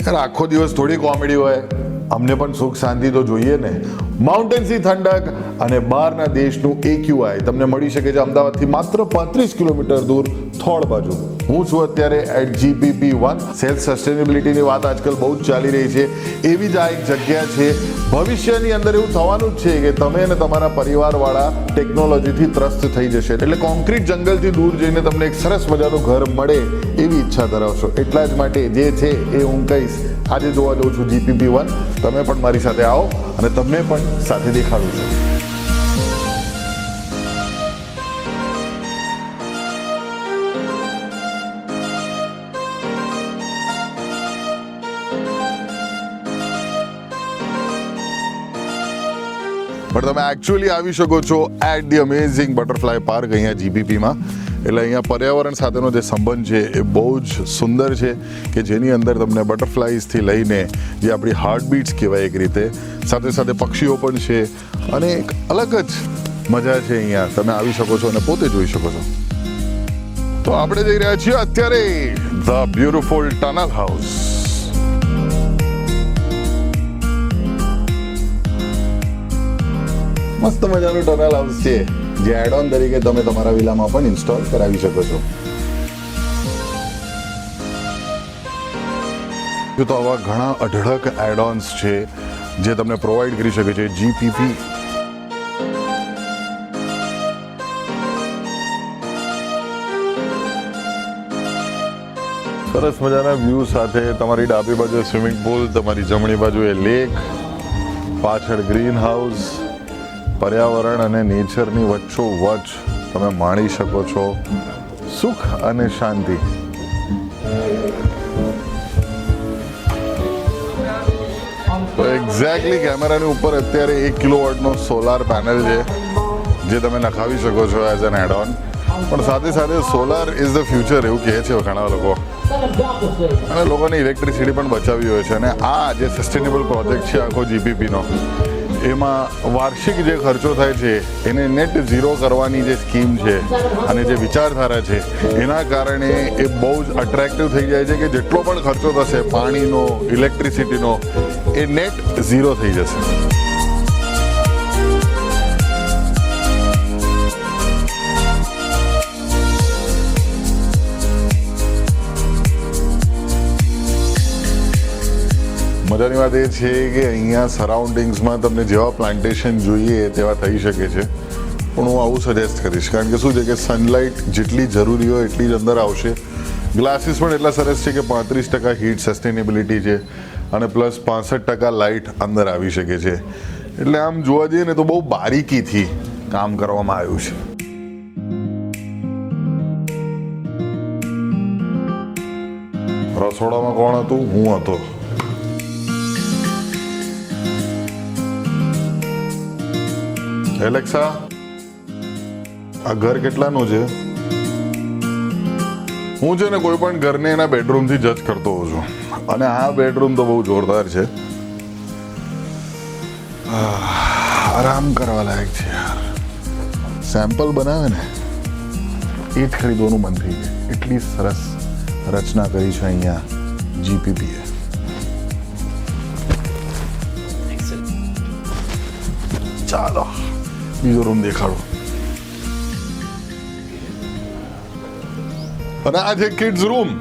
યાર આખો દિવસ થોડી કોમેડી હોય, અમને પણ સુખ શાંતિ તો જોઈએ ને. માઉન્ટેન્સની ઠંડક અને બહારના દેશનું AQI તમને મળી શકે છે અમદાવાદથી માત્ર 35 કિલોમીટર દૂર થોડ બાજુ. હું છું અત્યારે એટ GPP1. સેલ્ફ સસ્ટેનેબિલિટીની વાત આજકાલ બહુ જ ચાલી રહી છે. એવી જ આ એક જગ્યા છે. ભવિષ્યની અંદર એવું થવાનું જ છે કે તમે અને તમારા પરિવારવાળા ટેકનોલોજીથી ત્રસ્ત થઈ જશે, એટલે કોન્ક્રીટ જંગલથી દૂર જઈને તમને એક સરસ મજાનું ઘર મળે એવી ઈચ્છા ધરાવશો. એટલા જ માટે જે છે એ હું કહીશ. આજે જોવા જઉં છું GPP1. તમે પણ મારી સાથે આવો અને તમને પણ સાથે દેખાડું છું. પણ તમે એકચ્યુઅલી આવી શકો છો at the amazing butterfly park અહીંયા GPPમાં. એટલે અહીંયા પર્યાવરણ સાથેનો જે સંબંધ છે એ બહુ જ સુંદર છે, કે જેની અંદર તમને બટરફ્લાઇઝથી લઈને જે આપણી હાર્ટબીટ્સ કહેવાય એક રીતે, સાથે સાથે પક્ષીઓ પણ છે અને એક અલગ જ મજા છે અહીંયા. તમે આવી શકો છો અને પોતે જોઈ શકો છો. તો આપણે જઈ રહ્યા છીએ અત્યારે ધ બ્યુટીફુલ ટનલ હાઉસ. મસ્ત મજાનું ટનલ હાઉસ છે જે એડ ઓન તરીકે તમે તમારા વિલામાં પણ ઇન્સ્ટોલ કરાવી શકો છો. તો આવા ઘણા અઢળક એડ ઓન્સ છે જે તમને પ્રોવાઈડ કરી શકે છે GPP. સરસ મજાના વ્યૂ સાથે તમારી ડાબી બાજુ સ્વિમિંગ પુલ, તમારી જમણી બાજુએ લેક, પાછળ ગ્રીન હાઉસ. પર્યાવરણ અને નેચરની વચ્ચોવચ્ચ તમે માણી શકો છો સુખ અને શાંતિ. તો એક્ઝેક્ટલી કેમેરાની ઉપર અત્યારે 1 કિલોવોટનો સોલાર પેનલ છે જે તમે નખાવી શકો છો એઝ એન એડ ઓન. પણ સાથે સાથે સોલાર ઇઝ ધ ફ્યુચર એવું કહે છે ઘણા લોકો, અને લોકોને ઇલેક્ટ્રિસિટી પણ બચાવવી હોય છે. અને આ જે સસ્ટેનેબલ પ્રોજેક્ટ છે આખો GPPનો, એમાં વાર્ષિક જે ખર્ચો થાય છે એને નેટ ઝીરો કરવાની જે સ્કીમ છે અને જે વિચારધારા છે એના કારણે એ બહુ જ અટ્રેક્ટિવ થઈ જાય છે કે જેટલો પણ ખર્ચો થશે પાણીનો, ઇલેક્ટ્રિસિટીનો, એ નેટ ઝીરો થઈ જશે. મજાની વાત એ છે કે અહીંયા સરાઉન્ડિંગ્સમાં તમને જેવા પ્લાન્ટેશન જોઈએ તેવા થઈ શકે છે, પણ હું આવું સજેસ્ટ કરીશ. કારણ કે શું છે કે સનલાઇટ જેટલી જરૂરી હોય એટલી જ અંદર આવશે. ગ્લાસીસ પણ એટલા સરસ છે કે 35% હીટ સસ્ટેનેબિલિટી છે અને પ્લસ 65% લાઇટ અંદર આવી શકે છે. એટલે આમ જોવા જઈએ ને તો બહુ બારીકીથી કામ કરવામાં આવ્યું છે. રસોડામાં કોણ હતું? હું હતો. એલેક્સા, આ ઘર કેટલાનું છે? હું છે ને કોઈ પણ ઘરને એના બેડરૂમથી જજ કરતો હોઉં છું, અને આ બેડરૂમ તો બહુ જોરદાર છે. આરામ કરવા લાયક છે યાર. સેમ્પલ બનાવે ને એ જ ખરીદવાનું મન થઈ જાય, એટલી સરસ રચના કરી છે અહીંયા GPPએ. ચાલો બીજો રૂમ દેખાડો. અને આ છે કિડ્સ રૂમ.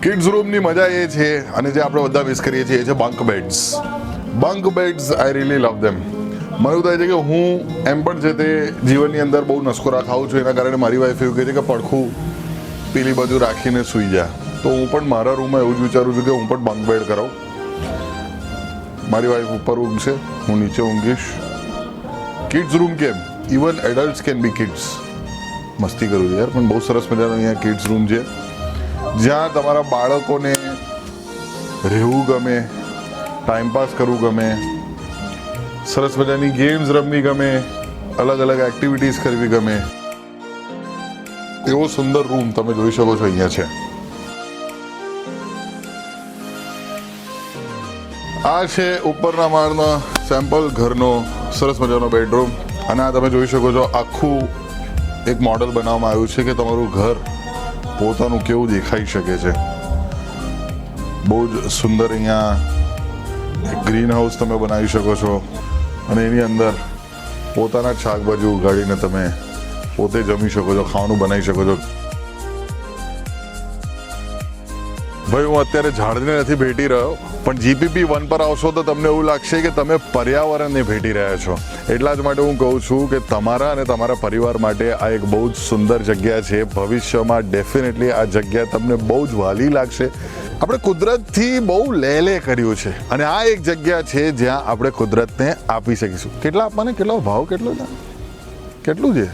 કિડ્સ રૂમની મજા એ છે, અને જે આપણે બધા મિસ કરીએ છીએ એ છે bunk beds. Bunk beds I really love them. મને એવું થાય છે કે હું એમ પણ છે તે જીવનની અંદર બહુ નસકોરા ખાઉં છું, એના કારણે મારી વાઈફ એવું કહે છે કે પડખું પેલી બાજુ રાખીને સૂઈ જા. તો હું પણ મારા રૂમમાં એવું જ વિચારું છું કે હું પણ બંક બેડ કરાવું. મારી વાઈફ ઉપર ઊંઘશે, હું નીચે ઊંઘીશ. કિડ્સ રૂમ કેમ, even adults can be kids. મસ્તી કરું છું યાર, પણ બહુ સરસ મજાનો અહીંયા કિડ્સ રૂમ છે જ્યાં તમારા બાળકોને રહેવું ગમે, ટાઈમપાસ કરવું ગમે, સરસ મજાની ગેમ્સ રમવી ગમે, અલગ અલગ એક્ટિવિટીઝ કરવી ગમે, એવો સુંદર રૂમ તમે જોઈ શકો છો અહીંયા છે. આ છે ઉપરના માળનો સેમ્પલ ઘરનો સરસ મજાનો બેડરૂમ. અને આ તમે જોઈ શકો છો આખું એક મોડલ બનાવવામાં આવ્યું છે કે તમારું ઘર પોતાનું કેવું દેખાઈ શકે છે. બહુ જ સુંદર અહીંયા ગ્રીન હાઉસ તમે બનાવી શકો છો અને એની અંદર પોતાના જ શાકભાજી ઉગાડીને તમે પોતે જમી શકો છો, ખાવાનું બનાવી શકો છો. ભાઈ હું અત્યારે ઝાડને નથી ભેટી રહ્યો, પણ જીપીપી 1 પર આવશો તો તમને એવું લાગશે કે તમે પર્યાવરણને ભેટી રહ્યા છો. એટલા જ માટે હું કહું છું કે તમારા અને તમારા પરિવાર માટે આ એક બહુ જ સુંદર જગ્યા છે. ભવિષ્યમાં ડેફિનેટલી આ જગ્યા તમને બહુ જ વાલી લાગશે. આપણે કુદરતથી બહુ લે કર્યું છે અને આ એક જગ્યા છે જ્યાં આપણે કુદરતને આપી શકીશું. કેટલા આપવાને, કેટલો ભાવ કેટલો છે?